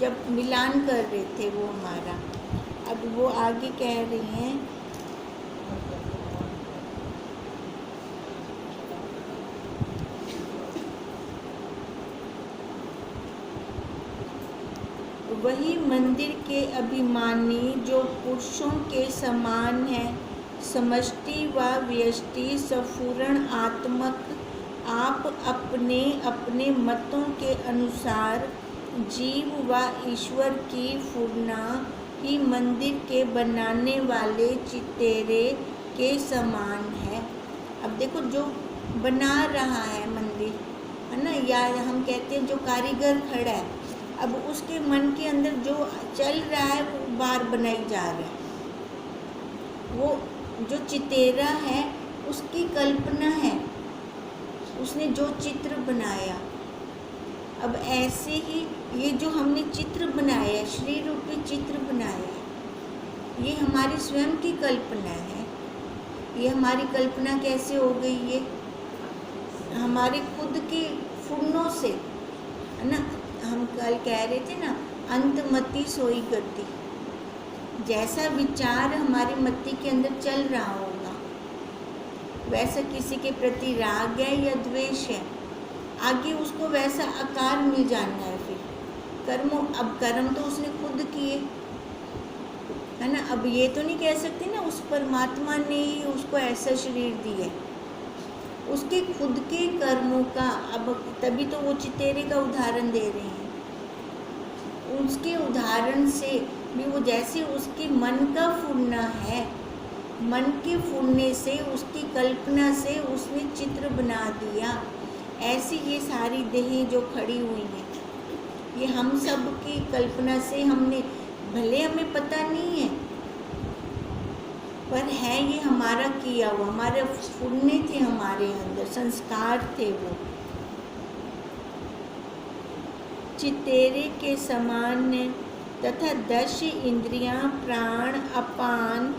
जब मिलान कर रहे थे वो हमारा। अब वो आगे कह रही हैं, वही मंदिर के अभिमानी जो पुरुषों के समान है, समष्टि व व्यष्टि सपूर्ण आत्मक, आप अपने अपने मतों के अनुसार जीव व ईश्वर की पूर्णा ही मंदिर के बनाने वाले चितेरे के समान है। अब देखो, जो बना रहा है मंदिर, है ना, या हम कहते हैं जो कारीगर खड़ा है, अब उसके मन के अंदर जो चल रहा है वो बार बनाई जा रहा है। वो जो चितेरा है उसकी कल्पना है, उसने जो चित्र बनाया। अब ऐसे ही ये जो हमने चित्र बनाया, श्री रूपी चित्र बनाया, ये हमारी स्वयं की कल्पना है। ये हमारी कल्पना कैसे हो गई? ये हमारे खुद के फुर्नों से, है ना। हम कल कह रहे थे ना, अंतमति सोई गति। जैसा विचार हमारी मति के अंदर चल रहा होगा, वैसा किसी के प्रति राग है या द्वेष है, आगे उसको वैसा आकार मिल जाना है। फिर कर्मों, अब कर्म तो उसने खुद किए, है ना। अब ये तो नहीं कह सकते ना उस परमात्मा ने ही उसको ऐसा शरीर दिया है, उसके खुद के कर्मों का। अब तभी तो वो चितेरे का उदाहरण दे रहे हैं। उसके उदाहरण से भी वो जैसे उसके मन का फूलना है, मन के फूलने से, उसकी कल्पना से उसने चित्र बना दिया। ऐसी ये सारी देहें जो खड़ी हुई हैं, ये हम सब की कल्पना से हमने, भले हमें पता नहीं है पर है ये हमारा किया हुआ, हमारे फूलने थे, हमारे अंदर संस्कार थे वो। चितेरे के समान तथा 10 इंद्रियां, प्राण, अपान,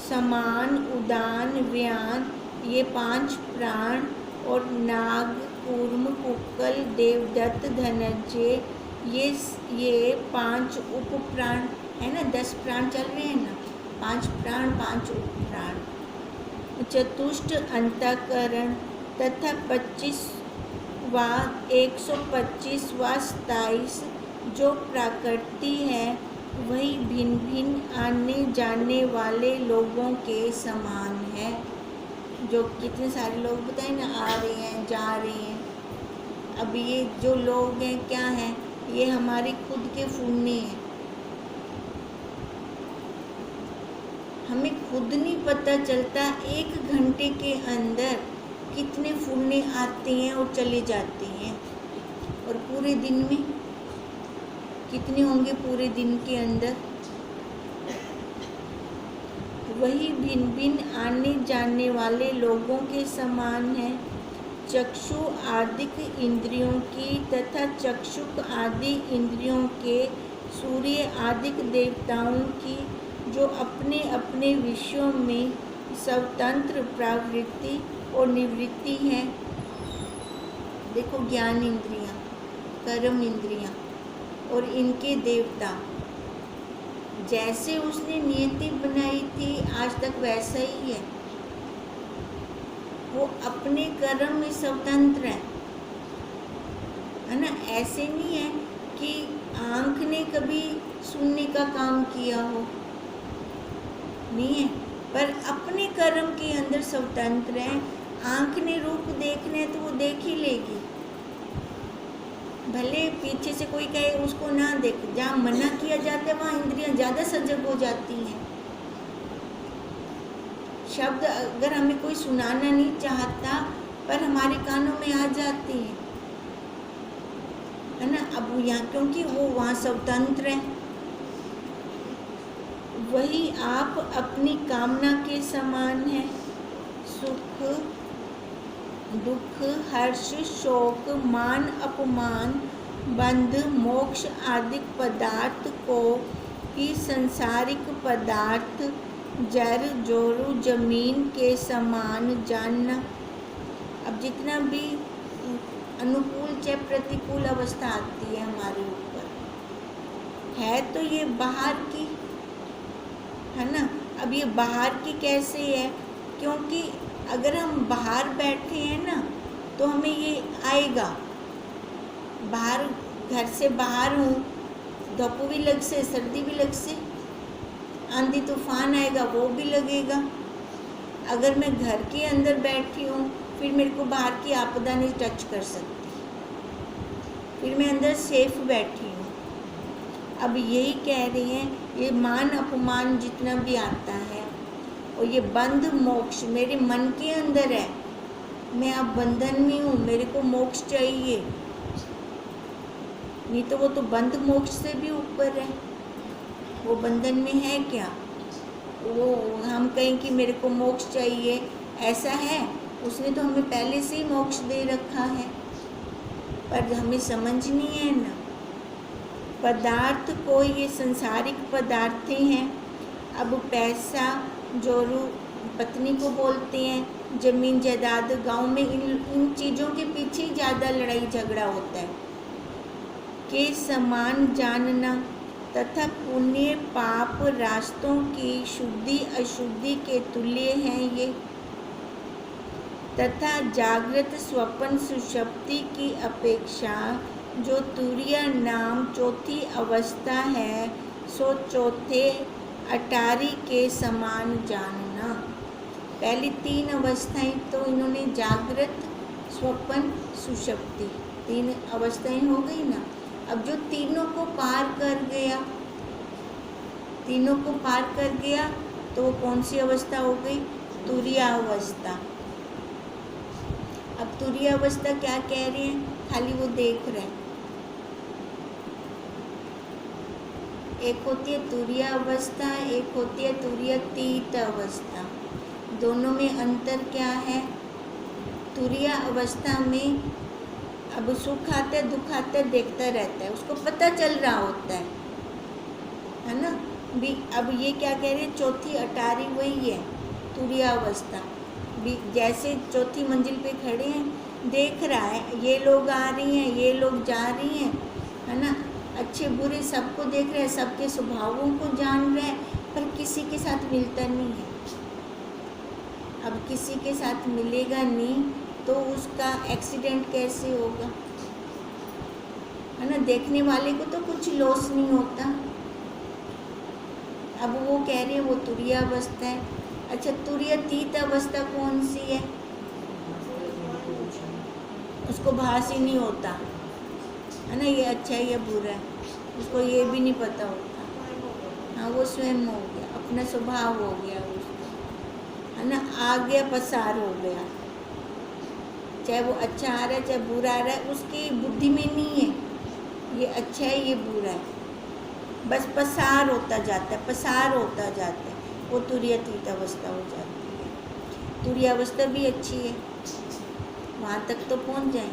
समान, उदान, व्यान, ये 5 प्राण, और नाग, कूर्म, कुक्कल, देवदत्त, धनंजय, ये 5 उप प्राण है ना। 10 प्राण चल रहे हैं ना, 5 प्राण, 5 उप प्राण। चतुष्ट अंतःकरण तथा 25 व 125 व 27 जो प्रकृति है, वही भिन्न भिन्न आने जाने वाले लोगों के समान है। जो कितने सारे लोग बताए ना, आ रहे हैं, जा रहे हैं। अब ये जो लोग हैं क्या हैं? ये हमारे खुद के फूलने हैं। हमें खुद नहीं पता चलता 1 घंटे के अंदर कितने फूलने आते हैं और चले जाते हैं, और पूरे दिन में कितने होंगे पूरे दिन के अंदर। वही भिन्न भिन्न आने जाने वाले लोगों के समान है। चक्षु आदिक इंद्रियों की तथा चक्षुक आदि इंद्रियों के, सूर्य आदिक देवताओं की, जो अपने अपने विषयों में स्वतंत्र प्रवृत्ति और निवृत्ति है। देखो, ज्ञान इंद्रियां, कर्म इंद्रियां और इनके देवता, जैसे उसने नियति बनाई थी आज तक वैसा ही है। वो अपने कर्म में स्वतंत्र है ना। ऐसे नहीं है कि आँख ने कभी सुनने का काम किया हो, नहीं है, पर अपने कर्म के अंदर स्वतंत्र है। आँख ने रूप देखना है तो वो देख ही लेगी, भले पीछे से कोई कहे उसको ना देख। जहाँ मना किया जाता है वहाँ इंद्रियां ज़्यादा सजग हो जाती हैं। शब्द अगर हमें कोई सुनाना नहीं चाहता पर हमारे कानों में आ जाते हैं, है ना। अब यहाँ क्योंकि वो वहाँ स्वतंत्र है। वही आप अपनी कामना के समान है। सुख दुख, हर्ष, शोक, मान, अपमान, बंध, मोक्ष आदि पदार्थ को ही सांसारिक पदार्थ, जड़, जोरू, जमीन के समान जानना। अब जितना भी अनुकूल चाहे प्रतिकूल अवस्था आती है हमारे ऊपर, है तो ये बाहर की, है ना। अब ये बाहर की कैसे है, क्योंकि अगर हम बाहर बैठे हैं ना तो हमें ये आएगा। बाहर, घर से बाहर हूँ, धूप भी लग से, सर्दी भी लग से, आंधी तूफान आएगा वो भी लगेगा। अगर मैं घर के अंदर बैठी हूँ फिर मेरे को बाहर की आपदा नहीं टच कर सकती, फिर मैं अंदर सेफ बैठी हूँ। अब यही कह रही हैं, ये मान अपमान जितना भी आता है और ये बंध मोक्ष मेरे मन के अंदर है। मैं अब बंधन में हूँ, मेरे को मोक्ष चाहिए, नहीं तो वो तो बंध मोक्ष से भी ऊपर है। वो बंधन में है क्या, वो हम कहें कि मेरे को मोक्ष चाहिए, ऐसा है? उसने तो हमें पहले से ही मोक्ष दे रखा है, पर हमें समझ नहीं है ना। पदार्थ को, ये संसारिक पदार्थ हैं। अब पैसा, जोरू पत्नी को बोलते हैं, जमीन जायदाद, गांव में इन चीज़ों के पीछे ही ज़्यादा लड़ाई झगड़ा होता है। के समान जानना तथा पुण्य पाप रास्तों की शुद्धि अशुद्धि के तुल्य हैं ये, तथा जागृत स्वप्न सुषुप्ति की अपेक्षा जो तुरीय नाम चौथी अवस्था है सो चौथे अटारी के समान जानना। पहली तीन अवस्थाएं तो इन्होंने जागृत स्वप्न सुषुप्ति तीन अवस्थाएं हो गई ना। अब जो तीनों को पार कर गया, तीनों को पार कर गया तो वो कौन सी अवस्था हो गई? तुरीय अवस्था। अब तुरीय अवस्था क्या कह रहे हैं, खाली वो देख रहे हैं। एक होती है तुरीय अवस्था, एक होती है तुरीयातीत अवस्था। दोनों में अंतर क्या है? तुरीय अवस्था में अब सुख आता है दुख आता है देखता रहता है, उसको पता चल रहा होता है ना। भी अब ये क्या कह रहे हैं, चौथी अटारी वही है तुरीय अवस्था। भी जैसे चौथी मंजिल पे खड़े हैं, देख रहा है ये लोग आ रही हैं, ये लोग जा रही हैं, है ना। अच्छे बुरे सबको देख रहे हैं, सबके स्वभावों को जान रहे हैं, पर किसी के साथ मिलता नहीं है। अब किसी के साथ मिलेगा नहीं तो उसका एक्सीडेंट कैसे होगा, है ना। देखने वाले को तो कुछ लॉस नहीं होता। अब वो कह रहे हैं वो तुरीय अवस्था है। अच्छा, तुरीयातीत अवस्था कौन सी है? उसको भास ही नहीं होता, है ना, ये अच्छा है ये बुरा है, उसको ये भी नहीं पता होता। हाँ, वो स्वयं हो गया, अपना स्वभाव हो गया उसका, है ना, आ गया पसार हो गया। चाहे वो अच्छा आ रहा है चाहे बुरा आ रहा है, उसकी बुद्धि में नहीं है ये अच्छा है ये बुरा है, बस पसार होता जाता है, पसार होता जाता है। वो तुरीयातीत अवस्था हो जाती है। तुरीय अवस्था भी अच्छी है, वहाँ तक तो पहुँच जाए,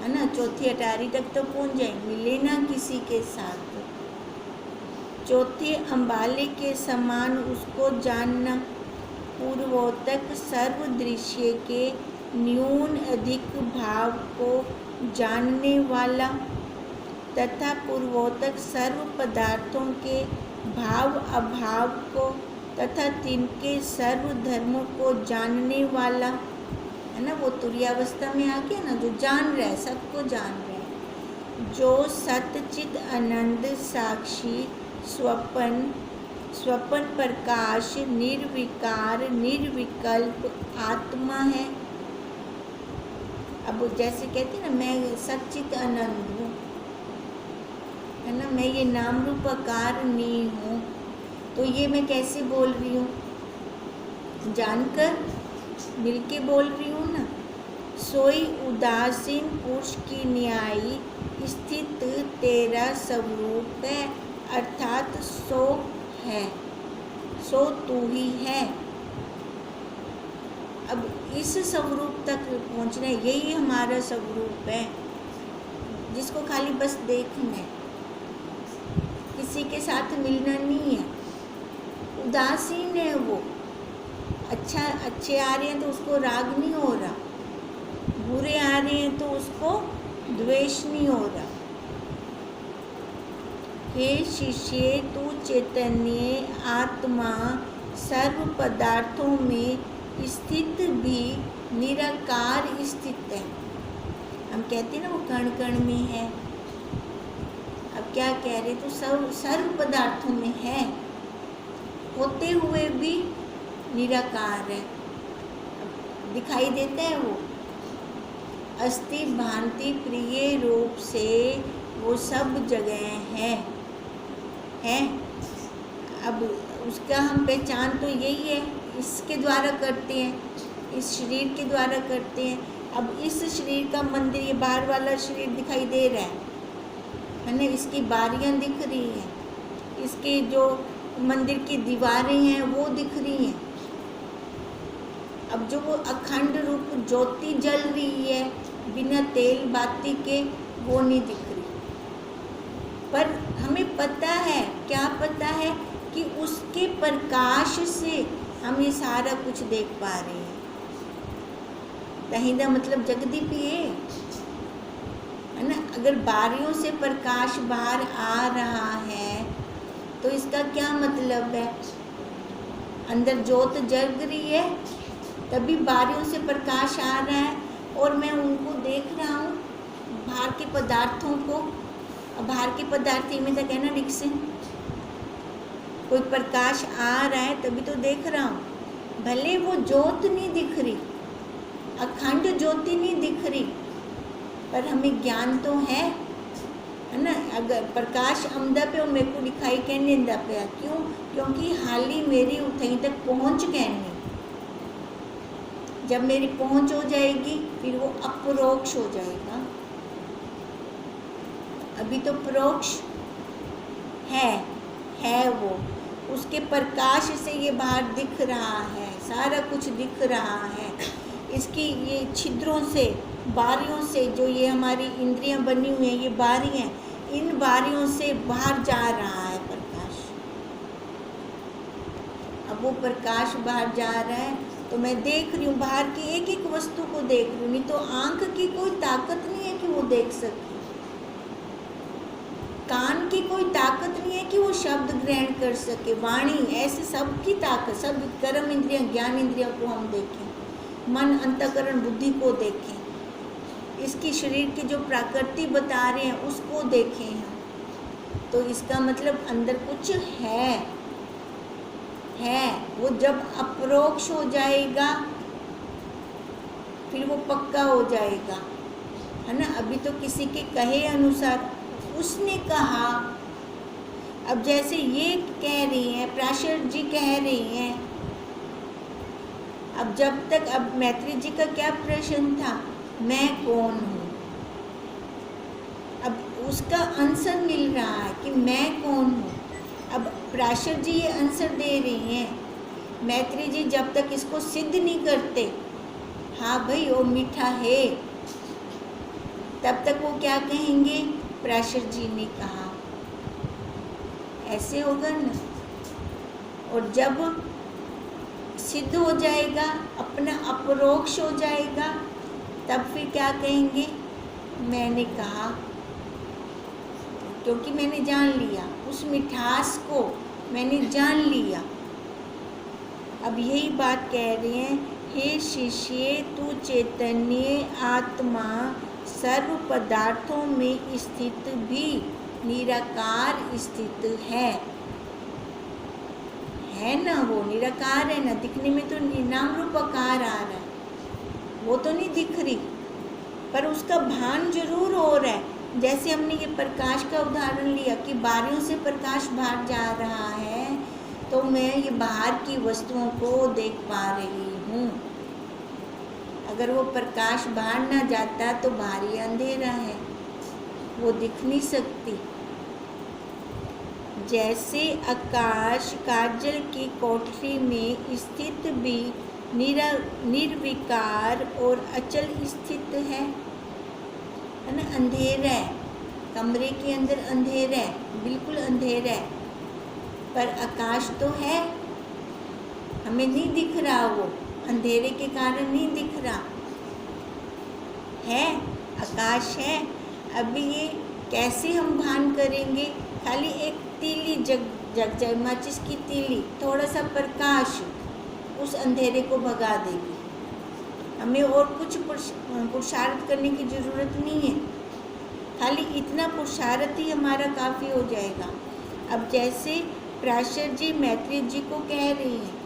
है ना, चौथी अटारी तक तो पहुँच जाए, मिले ना किसी के साथ। चौथे अंबाले के समान उसको जानना, पूर्वोतक सर्व दृश्य के न्यून अधिक भाव को जानने वाला तथा पूर्वोतक सर्व पदार्थों के भाव अभाव को तथा तिनके सर्व धर्मों को जानने वाला, है ना। वो तुरीयावस्था में आ गया ना, जो जान रहा है, सबको जान रहा है, जो सतचित आनंद साक्षी स्वपन प्रकाश निर्विकार निर्विकल्प आत्मा है। अब जैसे कहते हैं ना, मैं सच्चित आनंद हूँ, है ना, मैं ये नाम रूप आकार नहीं हूँ, तो ये मैं कैसे बोल रही हूँ? जानकर मिलके बोल रही हूँ ना। सोई उदासीन पुरुष की न्यायी स्थित तेरा स्वरूप है, अर्थात सो है, सो तू ही है। अब इस स्वरूप तक पहुँचना, यही हमारा स्वरूप है, जिसको खाली बस देखना है, किसी के साथ मिलना नहीं है। उदासीन है वो, अच्छा अच्छे आ रहे हैं तो उसको राग नहीं हो रहा, बुरे आ रहे हैं तो उसको द्वेष नहीं हो रहा। हे शिष्य, तू चैतन्य आत्मा सर्व पदार्थों में स्थित भी निराकार स्थित है। हम कहते हैं ना वो कण कण में है। अब क्या कह रहे, तो सर्व पदार्थों में है, होते हुए भी निराकार है। दिखाई देता है वो अस्ति भांति प्रिय रूप से, वो सब जगह है। अब उसका हम पहचान तो यही है, इसके द्वारा करते हैं, इस शरीर के द्वारा करते हैं। अब इस शरीर का मंदिर, ये बाहर वाला शरीर दिखाई दे रहा है ना, इसकी बारियां दिख रही हैं, इसके जो मंदिर की दीवारें हैं वो दिख रही हैं। अब जो वो अखंड रूप ज्योति जल रही है बिना तेल बाती के, वो नहीं दिख रही। पर हमें पता है, क्या पता है, कि उसके प्रकाश से हम ये सारा कुछ देख पा रहे हैं। दहिंदा मतलब जगदीप ये है ना। अगर बारियों से प्रकाश बाहर आ रहा है तो इसका क्या मतलब है, अंदर ज्योत जग रही है, तभी बारियों से प्रकाश आ रहा है और मैं उनको देख रहा हूँ, बाहर के पदार्थों को। बाहर के पदार्थ में तक है ना, रिक्शे कोई प्रकाश आ रहा है तभी तो देख रहा हूँ। भले वो ज्योत नहीं दिख रही, अखंड ज्योति नहीं दिख रही, पर हमें ज्ञान तो है ना। अगर प्रकाश अमदा पे और मेरे को दिखाई कहने इंदा पे, क्यों? क्योंकि हाल ही मेरी उठई तक पहुँच कहनी। जब मेरी पहुँच हो जाएगी फिर वो अपरोक्ष हो जाएगा। अभी तो परोक्ष है वो, उसके प्रकाश से ये बाहर दिख रहा है, सारा कुछ दिख रहा है। इसकी ये छिद्रों से, बारियों से, जो ये हमारी इंद्रियां बनी हुई हैं, ये बारियां, इन बारियों से बाहर जा रहा है प्रकाश। अब वो प्रकाश बाहर जा रहा है तो मैं देख रही हूँ, बाहर की एक एक वस्तु को देख रही हूँ। नहीं तो आँख की कोई ताकत नहीं है कि वो देख सके, कान की कोई ताकत नहीं है कि वो शब्द ग्रहण कर सके, वाणी, ऐसे सबकी ताकत, सब कर्म इंद्रियां, ज्ञान इंद्रियों को हम देखें, मन, अंतःकरण, बुद्धि को देखें, इसकी शरीर की जो प्रकृति बता रहे हैं उसको देखें हम। तो इसका मतलब अंदर कुछ है। वो जब अपरोक्ष हो जाएगा फिर वो पक्का हो जाएगा, है ना। अभी तो किसी के कहे अनुसार उसने कहा। अब जैसे ये कह रही हैं, प्राशर जी कह रही हैं, अब जब तक, अब मैत्री जी का क्या प्रश्न था, मैं कौन हूँ? अब उसका आंसर मिल रहा है कि मैं कौन हूँ। अब प्राशर जी ये आंसर दे रही हैं, मैत्री जी जब तक इसको सिद्ध नहीं करते, हाँ भाई वो मीठा है, तब तक वो क्या कहेंगे, प्राशर जी ने कहा। ऐसे होगा ना। और जब सिद्ध हो जाएगा, अपना अपरोक्ष हो जाएगा, तब फिर क्या कहेंगे, मैंने कहा, क्योंकि मैंने जान लिया, उस मिठास को मैंने जान लिया। अब यही बात कह रहे हैं, हे शिष्य, तू चैतन्य आत्मा सर्व पदार्थों में स्थित भी निराकार स्थित है ना। वो निराकार है ना, दिखने में तो नाम रूप आकार आ रहा है, वो तो नहीं दिख रही, पर उसका भान जरूर हो रहा है। जैसे हमने ये प्रकाश का उदाहरण लिया कि बारियों से प्रकाश बाहर जा रहा है, तो मैं ये बाहर की वस्तुओं को देख पा रही हूँ। अगर वो प्रकाश बाहर ना जाता तो बाहर ही अंधेरा है, वो दिख नहीं सकती। जैसे आकाश काजल की कोठरी में स्थित भी निर्विकार और अचल स्थित है ना। अंधेरा है, कमरे के अंदर अंधेरा है, बिल्कुल अंधेरा है, पर आकाश तो है, हमें नहीं दिख रहा, वो अंधेरे के कारण नहीं दिख रहा है, आकाश है। अभी ये कैसे हम भान करेंगे? खाली एक तीली जग जाए, माचिस की तीली, थोड़ा सा प्रकाश उस अंधेरे को भगा देगी। हमें और कुछ पुरुषार्थ करने की ज़रूरत नहीं है, खाली इतना पुरुषार्थ ही हमारा काफ़ी हो जाएगा। अब जैसे पराशर जी मैत्री जी को कह रही हैं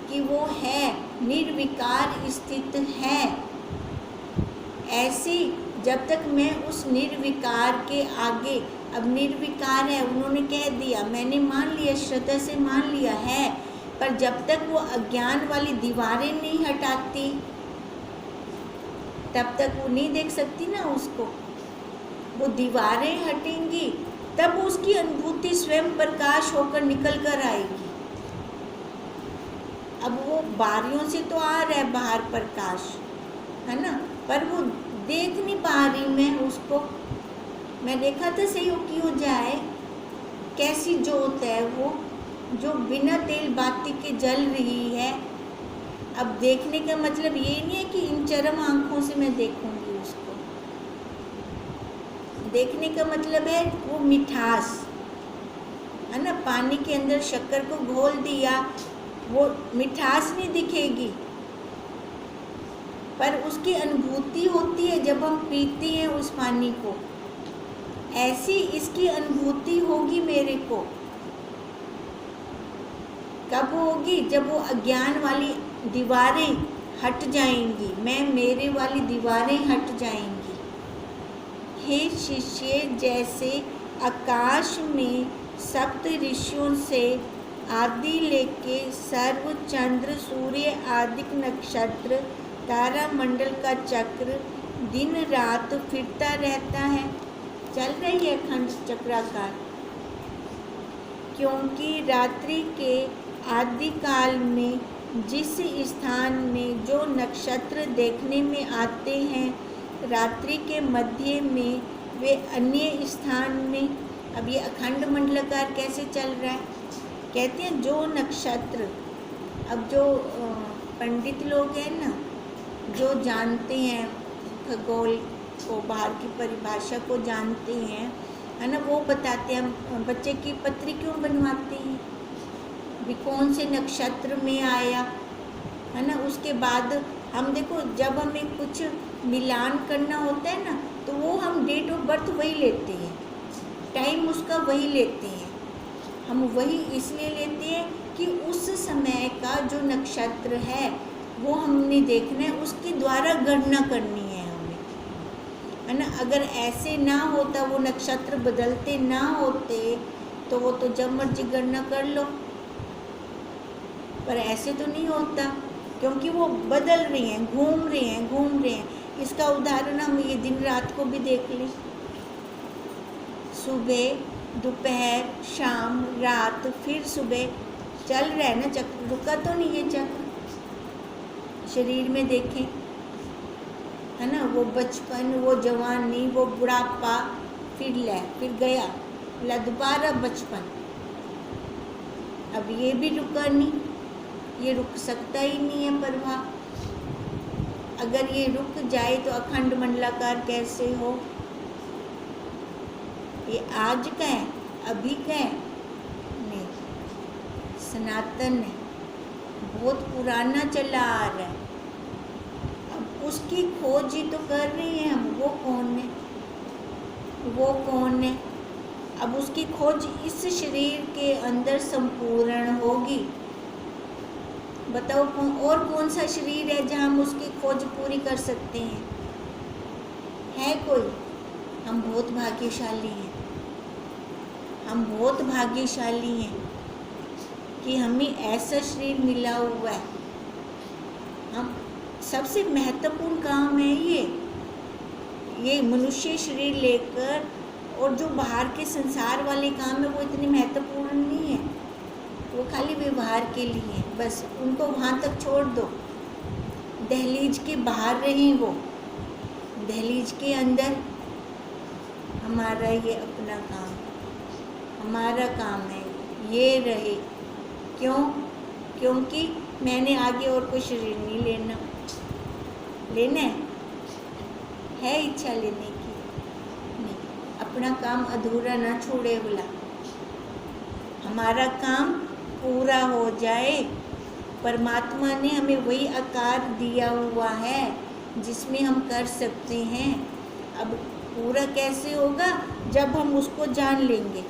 कि वो है, निर्विकार स्थित है, ऐसी जब तक मैं उस निर्विकार के आगे, अब निर्विकार है उन्होंने कह दिया, मैंने मान लिया, श्रद्धा से मान लिया है, पर जब तक वो अज्ञान वाली दीवारें नहीं हटाती तब तक वो नहीं देख सकती ना उसको। वो दीवारें हटेंगी तब उसकी अनुभूति स्वयं प्रकाश होकर निकल कर आएगी। अब वो बारियों से तो आ रहा है बाहर प्रकाश, है ना, पर वो देख नहीं पा रही मैं उसको। मैं देखा था सही की हो जाए, कैसी जोत है वो, जो बिना तेल बाती के जल रही है। अब देखने का मतलब ये नहीं है कि इन चरम आँखों से मैं देखूंगी उसको। देखने का मतलब है वो मिठास, है ना, पानी के अंदर शक्कर को घोल दिया, वो मिठास नहीं दिखेगी, पर उसकी अनुभूति होती है जब हम पीते हैं उस पानी को। ऐसी इसकी अनुभूति होगी मेरे को। कब होगी? जब वो अज्ञान वाली दीवारें हट जाएंगी, मैं मेरे वाली दीवारें हट जाएंगी। हे शिष्य, जैसे आकाश में सप्त ऋषियों से आदि लेके सर्व, चंद्र, सूर्य आदि नक्षत्र, तारा मंडल का चक्र दिन रात फिरता रहता है, चल रही है अखंड चक्राकार। क्योंकि रात्रि के आदि काल में जिस स्थान में जो नक्षत्र देखने में आते हैं, रात्रि के मध्य में वे अन्य स्थान में। अब ये अखंड मंडलाकार कैसे चल रहा है? कहते हैं जो नक्षत्र, अब जो पंडित लोग हैं ना, जो जानते हैं खगोल को, बाहर की परिभाषा को जानते हैं, है ना, वो बताते हैं बच्चे की पत्री क्यों बनवाते हैं, भी कौन से नक्षत्र में आया, है ना। उसके बाद हम देखो, जब हमें कुछ मिलान करना होता है ना, तो वो हम डेट ऑफ बर्थ वही लेते हैं, टाइम उसका वही लेते हैं। हम वही इसलिए लेते हैं कि उस समय का जो नक्षत्र है वो हमने देखना है, उसके द्वारा गणना करनी है हमें, है ना। अगर ऐसे ना होता, वो नक्षत्र बदलते ना होते, तो वो तो जब मर्जी गणना कर लो, पर ऐसे तो नहीं होता, क्योंकि वो बदल रहे हैं, घूम रहे हैं। इसका उदाहरण हम ये दिन रात को भी देख लें। सुबह, दोपहर, शाम, रात, फिर सुबह, चल रहा है ना चक्र, रुका तो नहीं ये चक्र। शरीर में देखें, है ना, वो बचपन, वो जवानी, वो बुढ़ापा, फिर गया, दोबारा बचपन। अब ये भी रुका नहीं, ये रुक सकता ही नहीं है प्रवाह। अगर ये रुक जाए तो अखंड मंडलाकार कैसे हो? ये आज का है, अभी का है नहीं, सनातन है, बहुत पुराना चला आ रहा है। अब उसकी खोज ही तो कर रहे हैं हम। वो कौन है? अब उसकी खोज इस शरीर के अंदर संपूर्ण होगी। बताओ और कौन सा शरीर है जहाँ हम उसकी खोज पूरी कर सकते हैं? है कोई? हम बहुत भाग्यशाली हैं, हम बहुत भाग्यशाली हैं कि हमें ऐसा शरीर मिला हुआ है। हम सबसे महत्वपूर्ण काम है ये मनुष्य शरीर लेकर, और जो बाहर के संसार वाले काम है वो इतने महत्वपूर्ण नहीं है, वो खाली व्यवहार के लिए है, बस उनको वहाँ तक छोड़ दो। दहलीज के बाहर रहें वो, दहलीज के अंदर हमारा ये अपना काम, हमारा काम है ये रहे। क्योंकि मैंने आगे और कोई शरीर नहीं लेना है इच्छा लेने की नहीं। अपना काम अधूरा ना छोड़े बोला, हमारा काम पूरा हो जाए। परमात्मा ने हमें वही आकार दिया हुआ है जिसमें हम कर सकते हैं। अब पूरा कैसे होगा? जब हम उसको जान लेंगे।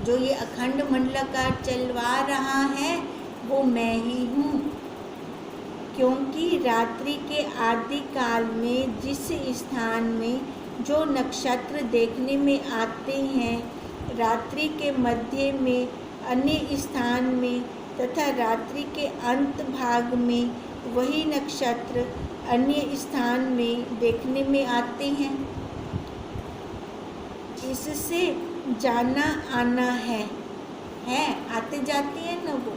जो ये अखंड मंडलाकार चलवा रहा है वो मैं ही हूँ, क्योंकि रात्रि के आदि काल में जिस स्थान में जो नक्षत्र देखने में आते हैं, रात्रि के मध्य में अन्य स्थान में तथा रात्रि के अंत भाग में वही नक्षत्र अन्य स्थान में देखने में आते हैं। इससे जाना आना है आते जाते हैं ना वो,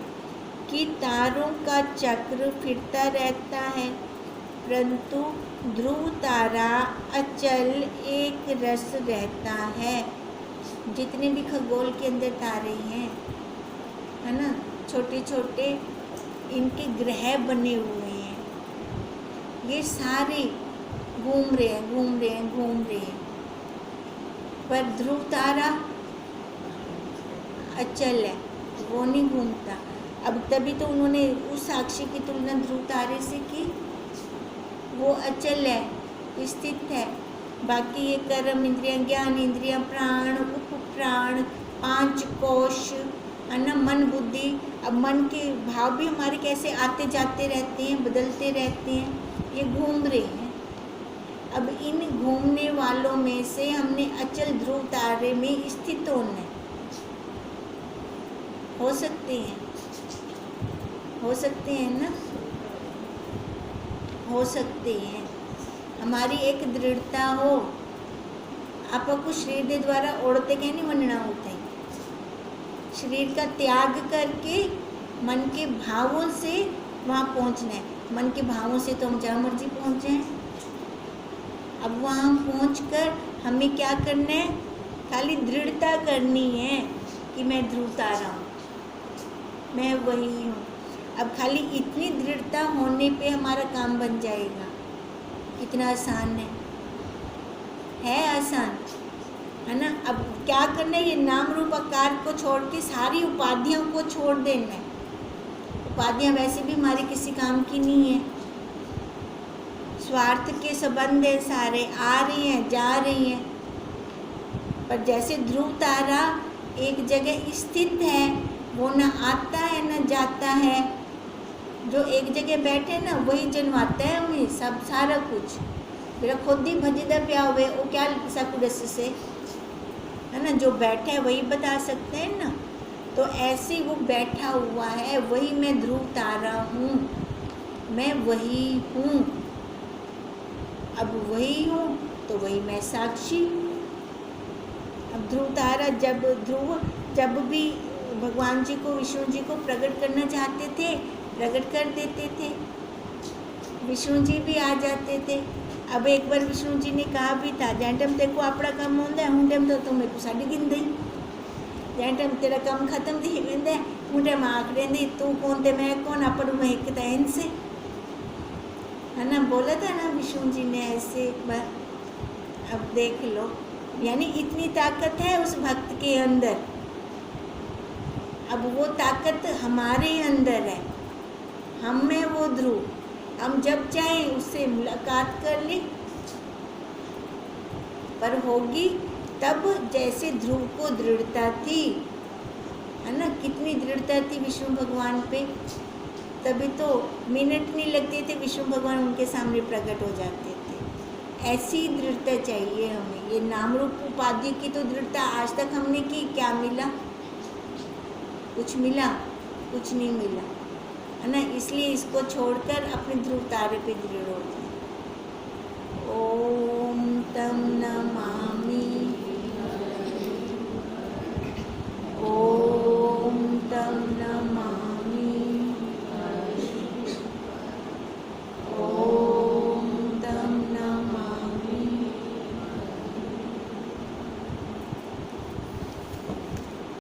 कि तारों का चक्र फिरता रहता है, परंतु ध्रुव तारा अचल एक रस रहता है। जितने भी खगोल के अंदर तारे हैं, है ना, छोटे छोटे इनके ग्रह बने हुए हैं, ये सारे घूम रहे हैं, पर ध्रुव तारा अचल है, वो नहीं घूमता। अब तभी तो उन्होंने उस साक्षी की तुलना ध्रुव तारे से की, वो अचल है, स्थित है। बाकी ये कर्म इंद्रियां, ज्ञान इंद्रियां, प्राण, उपप्राण, 5 कोश, है ना, मन बुद्धि। अब मन के भाव भी हमारे कैसे आते जाते रहते हैं, बदलते रहते हैं, ये घूम रहे हैं। अब इन घूमने वालों में से हमने अचल ध्रुव तारे में स्थित होना है। हो सकते हैं ना, हो सकते हैं। हमारी एक दृढ़ता हो। आपको शरीर के द्वारा ओढ़ते कहीं नहीं बनना होता है, शरीर का त्याग करके मन के भावों से वहाँ पहुँचना है। मन के भावों से तो हम जहाँ मर्जी पहुँचे हैं। अब वहाँ हम पहुँचकर हमें क्या करना है? खाली दृढ़ता करनी है कि मैं ध्रुव तारा हूँ, मैं वही हूँ। अब खाली इतनी दृढ़ता होने पे हमारा काम बन जाएगा। कितना आसान है आसान, है ना। अब क्या करना है? ये नाम रूप आकार को छोड़ के सारी उपाधियों को छोड़ देना है। उपाधियाँ वैसे भी हमारे किसी काम की नहीं है, स्वार्थ के संबंध है, सारे आ रही हैं जा रही हैं। पर जैसे ध्रुव तारा एक जगह स्थित है, वो न आता है न जाता है। जो एक जगह बैठे ना वही जनवाता है उन्हें सब सारा कुछ। मेरा खुद ही भजदा प्या हुए वो क्या सकुडस से, है ना। जो बैठा है वही बता सकते हैं ना। तो ऐसे वो बैठा हुआ है, वही मैं ध्रुव तारा हूँ, मैं वही हूँ। अब वही हूँ तो वही मैं साक्षी। अब ध्रुव तारा जब भी भगवान जी को, विष्णु जी को प्रकट करना चाहते थे, प्रकट कर देते थे। विष्णु जी भी आ जाते थे। अब एक बार विष्णु जी ने कहा भी था, जैन टाइम देखो अपना काम होंदा है, हूँ टाइम तो तुम मेरे को साड़ी गिन दी, जैन टाइम तेरा काम खत्म थी वेंदा है, हूँ टाइम आख देंदी तू कौन थे मैं कौन, अपन में एक तैन से, है ना। बोला था ना विष्णु जी ने ऐसे एक बार। अब देख लो, यानी इतनी ताकत है उस भक्त के अंदर। अब वो ताकत हमारे अंदर है, हम में वो ध्रुव। हम जब चाहें उससे मुलाकात कर लें, पर होगी तब जैसे ध्रुव को दृढ़ता थी, है ना। कितनी दृढ़ता थी विष्णु भगवान पे, तभी तो मिनट नहीं लगते थे, विष्णु भगवान उनके सामने प्रकट हो जाते थे। ऐसी दृढ़ता चाहिए हमें। ये नाम रूप उपाधि की तो दृढ़ता आज तक हमने की, क्या मिला? कुछ मिला? कुछ नहीं मिला, है ना। इसलिए इसको छोड़कर अपने ध्रुव तारे पे दृढ़ हो जाए। ओम तम नमामि। ओम